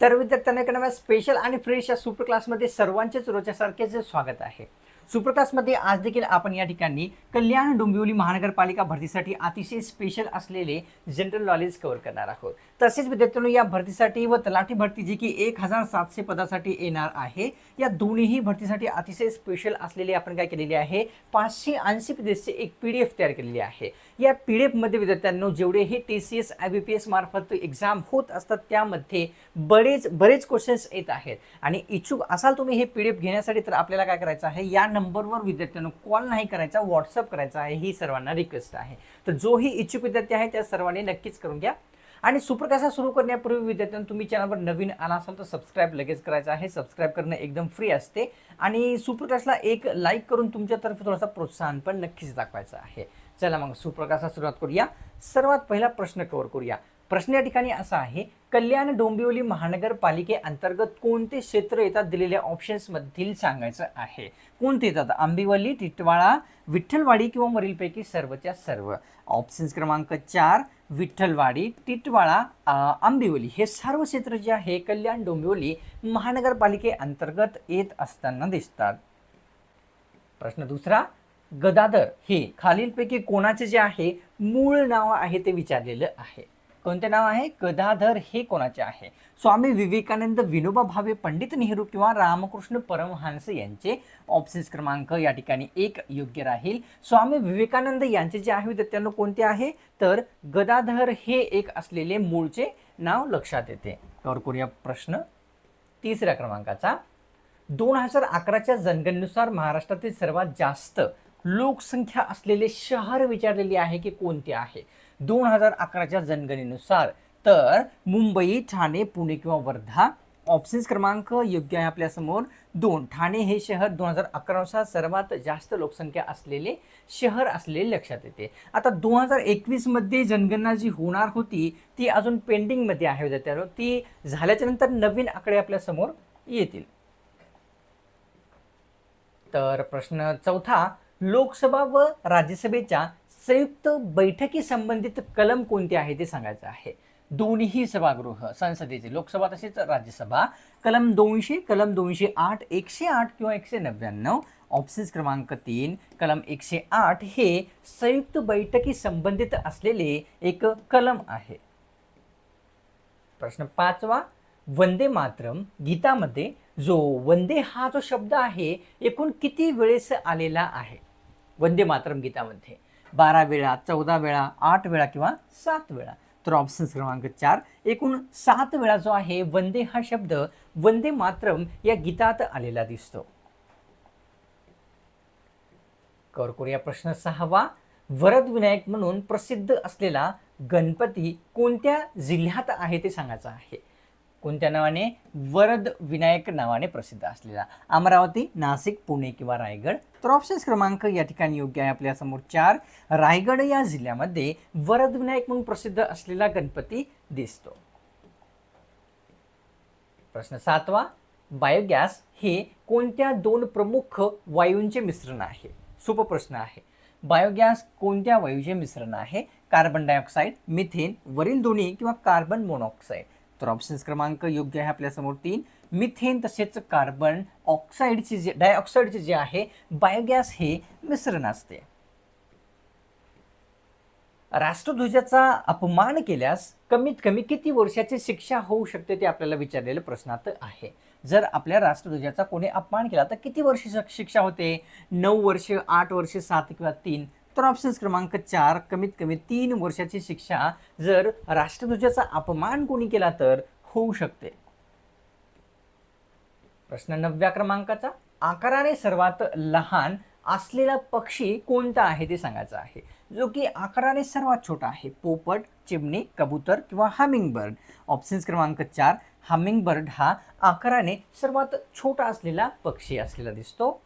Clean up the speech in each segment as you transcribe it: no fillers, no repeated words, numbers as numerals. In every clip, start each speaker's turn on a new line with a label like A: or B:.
A: तर विद्यार्थ्यांना एका नव्या स्पेशल आणि फ्रेश या सुपर क्लासमध्ये सर्वांचेच रोजच्यासारखेच स्वागत आहे. सुपर क्लासमध्ये आज देखील आपण या ठिकाणी कल्याण डोंबिवली महानगरपालिका भरतीसाठी अतिशय स्पेशल असलेले जनरल नॉलेज कव्हर करणार आहोत. तसेच विद्यार्थ्यांनो या भरतीसाठी व तलाठी भरती जी की 1700 पदासाठी येणार आहे, या दोन्ही भरतीसाठी अतिशय स्पेशल असलेले आपण काय केलेले आहे 580 पेजेसचे एक PDF तयार केलेली आहे. या PDF मध्ये विद्यार्थ्यांनो जेवढेही TCS IBPS मार्फत एक्झाम होत असतात त्यामध्ये बरेच क्वेश्चन्स येत आहेत आणि इच्छुक असाल तुम्ही हे PDF घेण्यासाठी तर आपल्याला काय करायचं आहे, या नंबरवर विद्यार्थ्यांनो कॉल नाही करायचा, व्हॉट्सअप करायचा आहे, ही सर्वांना रिक्वेस्ट आहे. तर जोही इच्छुक विद्यार्थी आहे त्या सर्वांनी नक्कीच करून घ्या. आणि सुपर क्लास सुरू करण्यापूर्वी विद्यार्थ्यांनो तुम्ही चॅनलवर नवीन आला असाल तर सबस्क्राईब लगेच करायचं आहे. सबस्क्राईब करणं एकदम फ्री असते आणि सुपर क्लासला एक लाईक करून तुमच्यातर्फे थोडासा प्रोत्साहन पण नक्कीच दाखवायचं आहे. चला मग सुपर क्लासला सुरुवात करूया. सर्वात पहिला प्रश्न कव्हर करूया. प्रश्न या ठिकाणी असा आहे, कल्याण डोंबिवली महानगरपालिकेअंतर्गत कोणते क्षेत्र येतात दिलेल्या ऑप्शन्स मधील सांगायचं आहे. कोणते येतात? आंबिवली, टिटवाळा, विठ्ठलवाडी किंवा वरीलपैकी सर्वच्या सर्व. ऑप्शन्स क्रमांक 4 विठ्ठलवाडी, टिटवाळा, आंबिवली हे सर्व क्षेत्र जे आहे कल्याण डोंबिवली महानगरपालिकेअंतर्गत येत असताना दिसतात. प्रश्न दुसरा, गदाधर हे खालीलपैकी कोणाचे जे आहे मूळ नाव आहे ते विचारलेलं आहे. कोणते नाव आहे? गदाधर हे कोणाचे आहे? स्वामी विवेकानंद, विनोबा भावे, पंडित नेहरू किंवा रामकृष्ण परमहंस यांचे. ऑप्शन्स क्रमांक या ठिकाणी 1 योग्य राहील. स्वामी विवेकानंद यांचे जे आहे विद्यार्थ्यांनो कोणते आहे तर गदाधर हे एक असलेले मूळचे नाव लक्षात येते. कव्हर करूया प्रश्न तिसऱ्या क्रमांकाचा. 2011च्या जनगणनेनुसार महाराष्ट्रातील सर्वात जास्त लोकसंख्या असलेले शहर विचारलेले आहे की कोणते आहे. 2011च्या जनगणनेनुसार तर मुंबई, ठाणे, पुणे किंवा वर्धा. ऑप्शन्स क्रमांक योग्य आहे आपल्या समोर 2. ठाणे हे शहर 2011 नुसार सर्वात जास्त लोकसंख्या असलेले शहर असलेले लक्षात येते. आता 2021 मध्ये जनगणना जी होणार होती ती अजून पेंडिंग मध्ये आहे विद्यार्थ्यांनो. ती झाल्याच्या नंतर नवीन आकडे आपल्या समोर येतील. तर प्रश्न चौथा, लोकसभा व राज्यसभेच्या संयुक्त बैठकी संबंधित कलम कोणते आहे ते सांगायचं आहे. दोन्ही सभागृह संसदेचे, लोकसभा तसेच राज्यसभा, कलम 200, कलम 208, 108 किंवा 199. ऑप्शन्स क्रमांक 3 कलम 108 हे संयुक्त बैठकी संबंधित असलेले एक कलम आहे. प्रश्न पाचवा, वंदे मातरम गीतामध्ये जो वंदे हा जो शब्द आहे एकूण किती वेळेस आलेला आहे. वंदे मातरम गीतामध्ये 12 वेळा, 14 वेळा, 8 वेळा किंवा 7 वेळा. तर ऑप्शन क्रमांक 4 एकूण 7 वेळा जो आहे वंदे हा शब्द वंदे मातरम या गीतात आलेला दिसतो. कव्हर करूया प्रश्न 6वा, वरद विनायक म्हणून प्रसिद्ध असलेला गणपती कोणत्या जिल्ह्यात आहे ते सांगायचं आहे. कोणत्या नावाने? वरद विनायक नावाने प्रसिद्ध असलेला. अमरावती, नाशिक, पुणे किंवा रायगड. तर ऑप्शन्स क्रमांक या ठिकाणी योग्य आहे आपल्या समोर 4. रायगड या जिल्ह्यामध्ये वरद विनायक म्हणून प्रसिद्ध असलेला गणपती दिसतो. प्रश्न 7वा, बायोगॅस हे कोणत्या 2 प्रमुख वायूंचे मिश्रण आहे. सोपा प्रश्न आहे. बायोगॅस कोणत्या वायूचे मिश्रण आहे. कार्बन डायऑक्साईड, मिथेन, वरील दोन्ही किंवा कार्बन मोनॉक्साईड. तर ऑप्शन्स क्रमांक योग्य आहे आपल्या समोर 3. मिथेन तसेच कार्बन ऑक्साईडचे जे डायऑक्साईडचे जे आहे बायोगॅस हे मिश्रण असते. राष्ट्रध्वजाचा अपमान केल्यास कमीत कमी किती वर्षाची शिक्षा होऊ शकते ते आपल्याला विचारलेलं प्रश्नात आहे. जर आपल्या राष्ट्रध्वजाचा कोणी अपमान केला तर किती वर्ष शिक्षा होते. 9 वर्ष, 8 वर्ष, 7 किंवा 3. तर ऑप्शन्स क्रमांक 4 कमीत कमी 3 वर्षाची शिक्षा जर राष्ट्रध्वजाचा अपमान कोणी केला तर होऊ शकते. प्रश्न 9व्या क्रमांकाचा, आकाराने सर्वात लहान असलेला पक्षी कोणता आहे ते सांगायचं आहे. जो की आकाराने सर्वात छोटा आहे. पोपट, चिमणी, कबूतर किंवा हमिंगबर्ड. ऑप्शन्स क्रमांक 4 हमिंगबर्ड हा आकाराने सर्वात छोटा असलेला पक्षी असलेला दिसतो.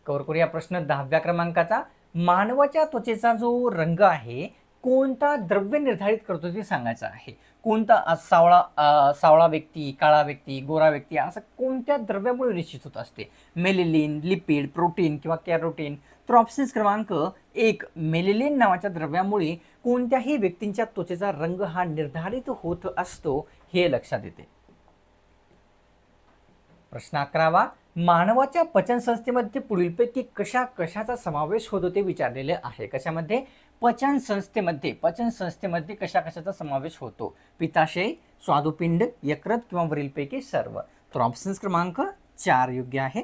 A: कव्हर करूया प्रश्न 10व्या क्रमांकाचा, मानवाच्या त्वचेचा जो रंग आहे कोणता द्रव्य निर्धारित करतो ते सांगायचं आहे. कोणता सावळा व्यक्ती, काळा व्यक्ती, गोरा व्यक्ती असं कोणत्या द्रव्यामुळे निश्चित होत असते. मेलिलिन, लिपिड, प्रोटीन किंवा कॅरोटीन. तर ऑप्शन क्रमांक 1, मेलेलिन नावाच्या द्रव्यामुळे कोणत्याही व्यक्तींच्या त्वचेचा रंग हा निर्धारित होत असतो हे लक्षात येते. प्रश्न 11, मानवाच्या पचन संस्थेमध्ये पुढीलपैकी कशाचा समावेश होतो ते विचारलेले आहे. कशामध्ये? पचन संस्थेमध्ये कशाचा समावेश होतो? पित्ताशय, स्वादुपिंड, यकृत किंवा वरीलपैकी सर्व. तर ऑप्शन क्रमांक 4 योग्य आहे.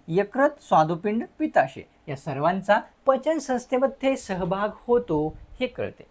A: यकृत, स्वादुपिंड, पित्ताशय या सर्वांचा पचन संस्थेमध्ये सहभाग होतो हे कळते.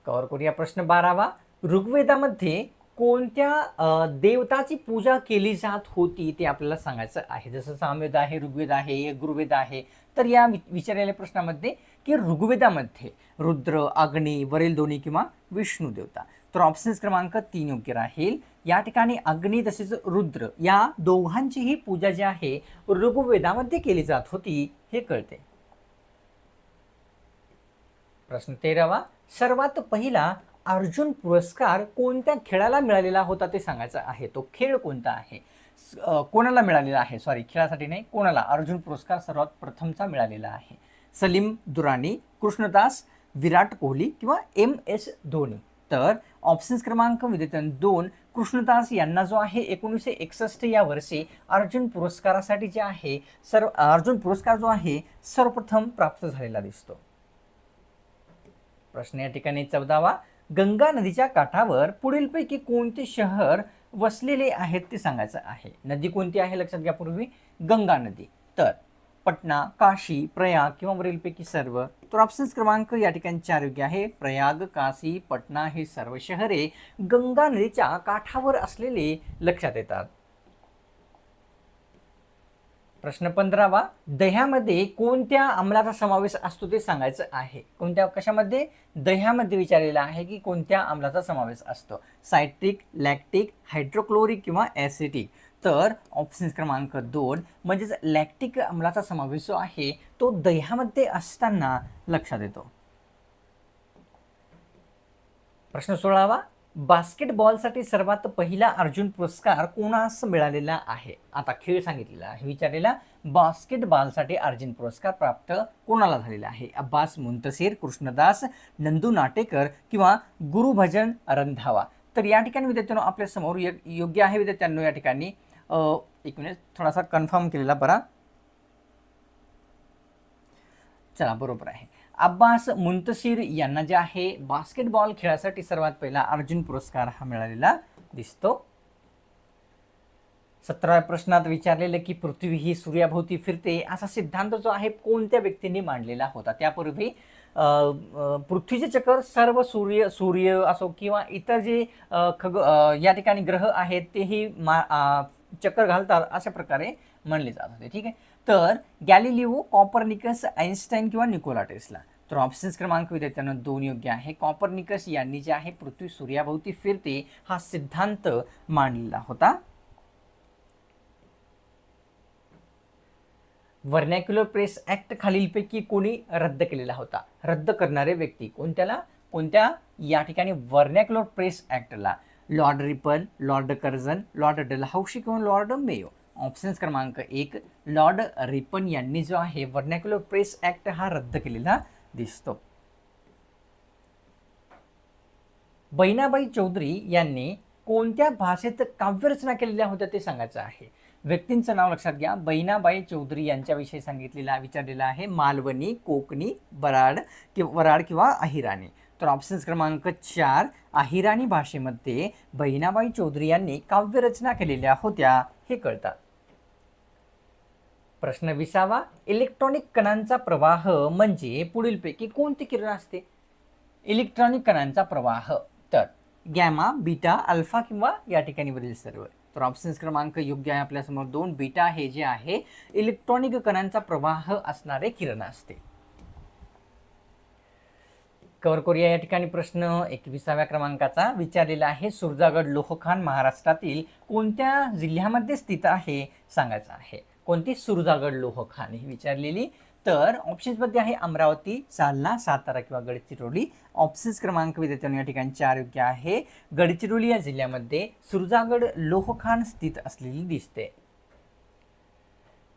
A: कव्हर करूया प्रश्न 12वा. ऋग्वेदामध्ये कोणत्या देवताची पूजा केली जात होती ते आपल्याला सांगायचं आहे. जसं सामवेद आहे, ऋग्वेद आहे, यजुर्वेद आहे. तर या विचारलेल्या प्रश्नामध्ये की ऋग्वेदामध्ये रुद्र, अग्नी, वरील दोन्ही किंवा विष्णू देवता. तर ऑप्शन क्रमांक 3 योग्य राहील. या ठिकाणी अग्नी तसेच रुद्र या दोघांचीही पूजा जी आहे ऋग्वेदामध्ये केली जात होती हे कळते. प्रश्न 13वा. सर्वात पहिला अर्जुन पुरस्कार कोणत्या खेळाला मिळालेला होता ते सांगायचं आहे. तो खेळ कोणता आहे? कोणाला मिळालेला आहे? सॉरी, खेळासाठी नाही, कोणाला अर्जुन पुरस्कार सर्वात प्रथमचा मिळालेला आहे? सलीम दुरानी, कृष्णदास, विराट कोहली किंवा MS धोनी. तर ऑप्शन क्रमांक 2, कृष्णदास यांना जो आहे 1961 या वर्षी अर्जुन पुरस्कारासाठी जे आहे अर्जुन पुरस्कार जो आहे सर्वप्रथम प्राप्त झालेला दिसतो. प्रश्न या ठिकाणी 14वा. गंगा नदीच्या काठावर पुढीलपैकी कोणते शहर वसलेले आहेत ते सांगायचं आहे. नदी कोणती आहे लक्षात घ्या पूर्वी, गंगा नदी. तर पटना, काशी, प्रयाग किंवा वरीलपैकी सर्व. तर ऑप्शन क्रमांक या ठिकाणी 4 योग्य आहे. प्रयाग, काशी, पटना हे सर्व शहरे गंगा नदीच्या काठावर असलेले लक्षात येतात. प्रश्न 15वा. दह्यामध्ये कोणत्या आम्लाचा समावेश असतो ते सांगायचं आहे. कशामध्ये? दह्यामध्ये विचारलेला आहे की कोणत्या आम्लाचा समावेश असतो. सायट्रिक, लॅक्टिक, हायड्रोक्लोरिक किंवा ॲसिटिक. तर ऑप्शन क्रमांक 2 म्हणजेच लॅक्टिक आम्लाचा समावेश जो आहे तो दह्यामध्ये असताना लक्षात येतो. प्रश्न 16वा. बास्केटबॉलसाठी सर्वात पहिला अर्जुन पुरस्कार कोणास मिळालेला आहे? आता खेळ सांगितलेला आहे विचारलेला. बास्केटबॉलसाठी अर्जुन पुरस्कार प्राप्त कोणाला झालेला आहे? अब्बास मुंतसीर, कृष्णदास, नंदू नाटेकर किंवा गुरुभजन रंधावा. तर या ठिकाणी विद्यार्थ्यांनो आपल्या समोर योग्य आहे विद्यार्थ्यांनो. या ठिकाणी एक मिनिट थोडासा कन्फर्म केलेला बरा. चला, बरोबर आहे. अब्बास मुंतसीर यांना जे आहे बास्केटबॉल खेळासाठी सर्वात पहिला अर्जुन पुरस्कार हा मिळालेला दिसतो. 17व्या प्रश्नात विचारलेले की पृथ्वी ही सूर्याभोवती फिरते असा सिद्धांत जो आहे कोणत्या व्यक्तींनी मांडलेला होता? त्यापूर्वी पृथ्वीचे चक्कर सर्व सूर्य असो किंवा इतर जे या ठिकाणी ग्रह आहेत तेही चक्कर घालतात अशा प्रकारे म्हणले जात होते. ठीक आहे. तर गॅलिलिओ, कॉपर्निकस, आइन्स्टाईन किंवा निकोला टेस्ला. तर ऑप्शन क्रमांक विद्यार्थ्यांना 2 योग्य आहे. कॉपर्निकस यांनी जे आहे पृथ्वी सूर्याभोवती फिरते हा सिद्धांत मांडलेला होता. व्हर्नॅक्युलर प्रेस ऍक्ट खालीलपैकी कोणी रद्द केलेला होता? रद्द करणारे व्यक्ती कोणत्या या ठिकाणी व्हर्नॅक्युलर प्रेस ऍक्टला? Lord Ripon, Lord Curzon, Lord Dalhousie किंवा लॉर्ड मेयो. ऑप्शन क्रमांक 1, लॉर्ड रिपन यांनी जो आहे व्हर्नॅक्युलर प्रेस ऍक्ट हा रद्द केलेला दिसतो. बहिणाबाई चौधरी यांनी कोणत्या भाषेत काव्यरचना केलेल्या होत्या ते सांगायचं आहे. व्यक्तींचं नाव लक्षात घ्या. बहिणाबाई चौधरी यांच्याविषयी विचारलेला आहे. मालवणी, कोकणी, वराड किंवा अहिराणी. तर ऑप्शन क्रमांक 4, अहिराणी भाषेमध्ये बहिणाबाई चौधरी यांनी काव्यरचना केलेल्या होत्या हे कळतात. प्रश्न 20वा. इलेक्ट्रॉनिक कणांचा प्रवाह म्हणजे पुढीलपैकी कोणती किरण असते? इलेक्ट्रॉनिक कणांचा प्रवाह. तर गॅमा, बीटा, अल्फा किंवा या ठिकाणी वरील सर्व. तर ऑप्शन क्रमांक योग्य आहे आपल्यासमोर 2. बीटा हे जे आहे इलेक्ट्रॉनिक कणांचा प्रवाह असणारे किरण असते. कव्हर करूया या ठिकाणी प्रश्न 21व्या क्रमांकाचा विचारलेला आहे. सुरजागड लोहखान महाराष्ट्रातील कोणत्या जिल्ह्यामध्ये स्थित आहे सांगायचं आहे. कोणती सुरजागड लोहखान ही विचारलेली. तर ऑप्शन्समध्ये आहे अमरावती, जालना, सातारा किंवा गडचिरोली. ऑप्शन्स क्रमांक विद्यार्थ्यांनो या ठिकाणी 4 योग्य आहे. गडचिरोली या जिल्ह्यामध्ये सुरजागड लोहखान स्थित असलेली दिसते.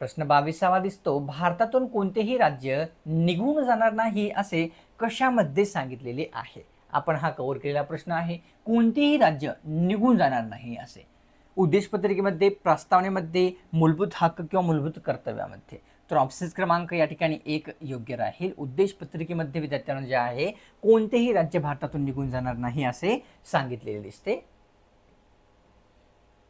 A: प्रश्न 22वा दिसतो, भारतातून कोणतेही राज्य निघून जाणार नाही असे कशामध्ये सांगितलेले आहे? आपण हा कव्हर केलेला प्रश्न आहे. कोणतेही राज्य निघून जाणार नाही असे. उद्देश पत्रिकेमध्ये, प्रस्तावनेमध्ये, मूलभूत हक्क किंवा मूलभूत कर्तव्यामध्ये. तर ऑप्शन क्रमांक या ठिकाणी 1 योग्य राहील. उद्देश पत्रिकेमध्ये विद्यार्थ्यांना जे आहे कोणतेही राज्य भारतातून निघून जाणार नाही असे सांगितलेले दिसते.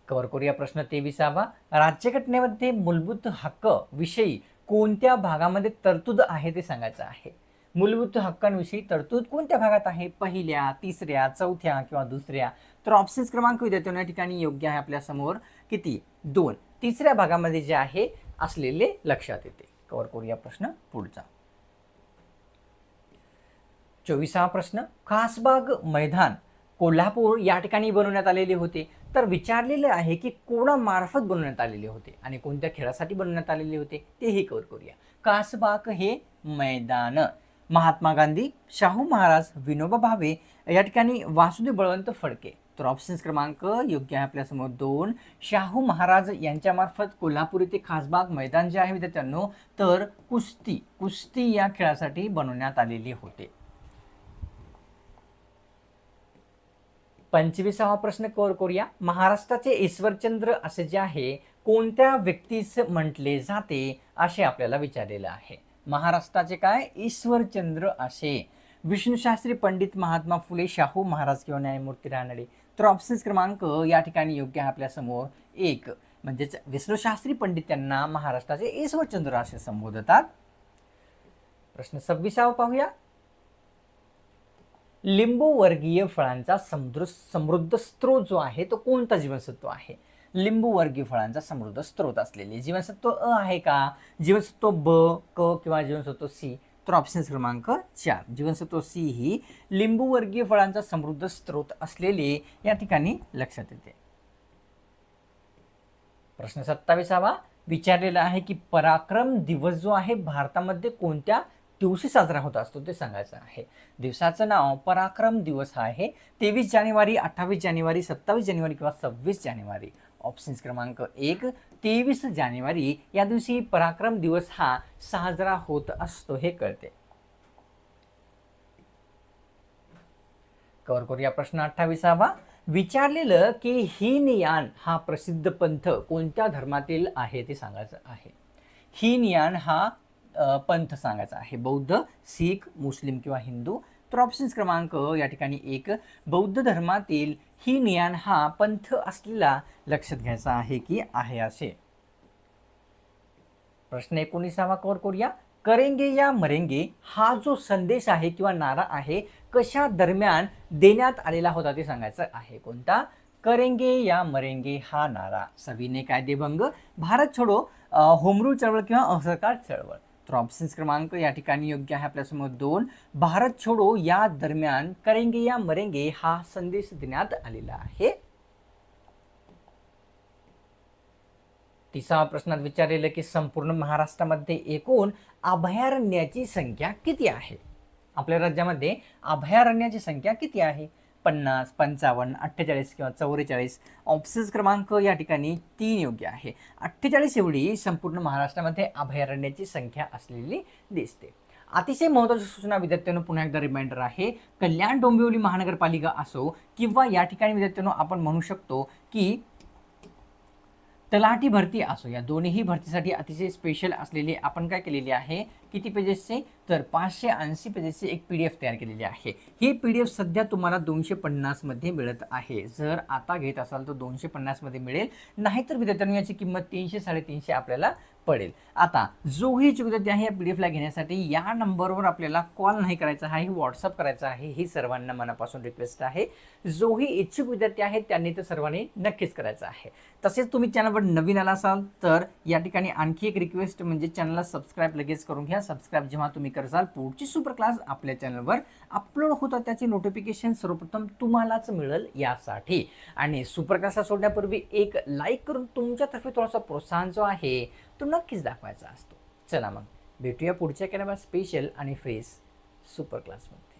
A: कव्हर करूया प्रश्न 23वा. राज्यघटनेमध्ये मूलभूत हक्क विषयी कोणत्या भागामध्ये तरतूद आहे ते सांगायचं आहे. मूलभूत हक्कांविषयी तरतूद कोणत्या भागात आहे? पहिल्या, तिसऱ्या, चौथ्या किंवा दुसऱ्या? तर ऑप्शन क्रमांक विद्यार्थ्यांना या ठिकाणी योग्य आहे आपल्या समोर. किती? 2. तिसऱ्या भागामध्ये जे आहे असलेले लक्षात येते. कव्हर करूया प्रश्न पुढचा. 24वा प्रश्न, खासबाग मैदान कोल्हापूर या ठिकाणी बनवण्यात आलेले होते. तर विचारलेले आहे की कोणामार्फत बनवण्यात आलेले होते आणि कोणत्या खेळासाठी बनवण्यात आलेले होते तेही कव्हर करूया. खासबाग हे मैदान महात्मा गांधी, शाहू महाराज, विनोबा भावे या ठिकाणी वासुदेव बळवंत फडके. तर ऑप्शन क्रमांक योग्य आहे आपल्यासमोर 2. शाहू महाराज यांच्यामार्फत कोल्हापूर येथे खासबाग मैदान जे आहे विद्यार्थ्यांनो तर कुस्ती या खेळासाठी बनवण्यात आलेले होते. 25वा प्रश्न कव्हर करूया. महाराष्ट्राचे ईश्वरचंद्र असे जे आहे कोणत्या व्यक्तीस म्हटले जाते असे आपल्याला विचारलेलं आहे. महाराष्ट्राचे काय? ईश्वरचंद्र असे. विष्णुशास्त्री, पंडित, महात्मा फुले, शाहू महाराज किंवा न्यायमूर्ती रानडे. तर ऑप्शन क्रमांक या ठिकाणी योग्य आहे आपल्यासमोर 1. म्हणजेच विष्णुशास्त्री पंडित यांना महाराष्ट्राचे ईश्वरचंद्र असे संबोधतात. प्रश्न 26वा पाहूया. लिंबू वर्गीय फळांचा समृद्ध स्त्रोत जो आहे तो कोणता जीवनसत्व आहे? लिंबू वर्गीय फळांचा समृद्ध स्त्रोत असलेले जीवनसत्व अ आहे का? जीवनसत्व ब, क किंवा जीवनसत्व सी? तर ऑप्शन क्रमांक 4 जीवनसत्व सी ही लिंबू वर्गीय फळांचा समृद्ध स्त्रोत असलेले या ठिकाणी लक्षात येते. प्रश्न 27वा विचारलेला आहे की पराक्रम दिवस जो आहे भारतामध्ये कोणत्या दिवशी साजरा होत असतो ते सांगायचं आहे. दिवसाचं नाव पराक्रम दिवस हा आहे. 23 जानेवारी, 28 जानेवारी, 27 जानेवारी किंवा 26 जानेवारी? ऑप्शन क्रमांक 1 23 जानेवारी या दिवशी पराक्रम दिवस हा साजरा होत असतो हे कळते. कव्हर करूया प्रश्न 28वा. विचारलेलं की हीनयान हा प्रसिद्ध पंथ कोणत्या धर्मातील आहे ते सांगायचं आहे. हीनयान हा पंथ सांगायचा आहे. बौद्ध, शीख, मुस्लिम किंवा हिंदू? तर ऑप्शन क्रमांक या ठिकाणी 1 बौद्ध धर्मातील हीनयान हा पंथ असलेला लक्षात घ्यायचा आहे की आहे असे. प्रश्न 19वा कव्हर करूया. करेंगे या मरेंगे हा जो संदेश आहे किंवा नारा आहे कशा दरम्यान देण्यात आलेला होता ते सांगायचं आहे. कोणता? करेंगे या मरेंगे हा नारा सविनय कायदेभंग, भारत छोडो, होम रूल चळवळ किंवा असहकार चळवळ? तर ऑप्शन क्रमांक या ठिकाणी योग्य आहे आपल्यासमोर 2 भारत छोडो या दरम्यान करेंगे या मरेंगे हा संदेश देण्यात आलेला आहे. 30वा प्रश्नात विचारलेलं की संपूर्ण महाराष्ट्रामध्ये एकूण अभयारण्याची संख्या किती आहे? आपल्या राज्यामध्ये अभयारण्याची संख्या किती आहे? 50, 55, 48 किंवा 44? ऑप्शन क्रमांक या ठिकाणी 3 योग्य आहे. 48 एवढी संपूर्ण महाराष्ट्रामध्ये अभयारण्याची संख्या असलेली दिसते. अतिशय महत्त्वाची सूचना विद्यार्थ्यांनो पुन्हा एकदा रिमाइंडर आहे. कल्याण डोंबिवली महानगरपालिका असो किंवा या ठिकाणी विद्यार्थ्यांनो आपण म्हणू शकतो की तलाठी भरती असो या दोन्ही भरतीसाठी अतिशय स्पेशल असलेले आपण काय केलेले आहे किती पेजेसचे तर 580 पेजेसचे एक PDF तयार केलेली आहे. ही PDF सध्या तुम्हाला 250 मध्ये मिळत आहे. जर आता घेत असाल तर 250 मध्ये मिळेल, नाहीतर विद्यार्थ्यांनो याची किंमत 300 350 आपल्याला पडेल. आता जोही विद्यार्थी आहे या PDF ला घेण्यासाठी या नंबरवर आपल्याला कॉल नाही करायचा आहे, व्हॉट्सअप करायचा आहे. ही सर्वांना मनापासून रिक्वेस्ट आहे. जोही इच्छुक विद्यार्थी आहेत त्यांनी तर सर्वांनी नक्कीच करायचं आहे. तसेच तुम्ही चॅनलवर नवीन आला असाल तर या ठिकाणी आणखी एक रिक्वेस्ट म्हणजे चॅनलला सबस्क्राईब लगेच करून घ्या. सबस्क्राईब जेव्हा तुम्ही करसाल पुढची सुपर क्लास आपल्या चॅनलवर अपलोड होतात त्याची नोटिफिकेशन सर्वप्रथम तुम्हालाच मिळेल यासाठी. आणि सुपर क्लासला सोडण्यापूर्वी एक लाईक करून तुमच्यातर्फे थोडासा प्रोत्साहन जो आहे तो नक्कीच दाखवायचा असतो. चला मग भेटूया पुढच्या स्पेशल आणि फ्रेश सुपर क्लासमध्ये.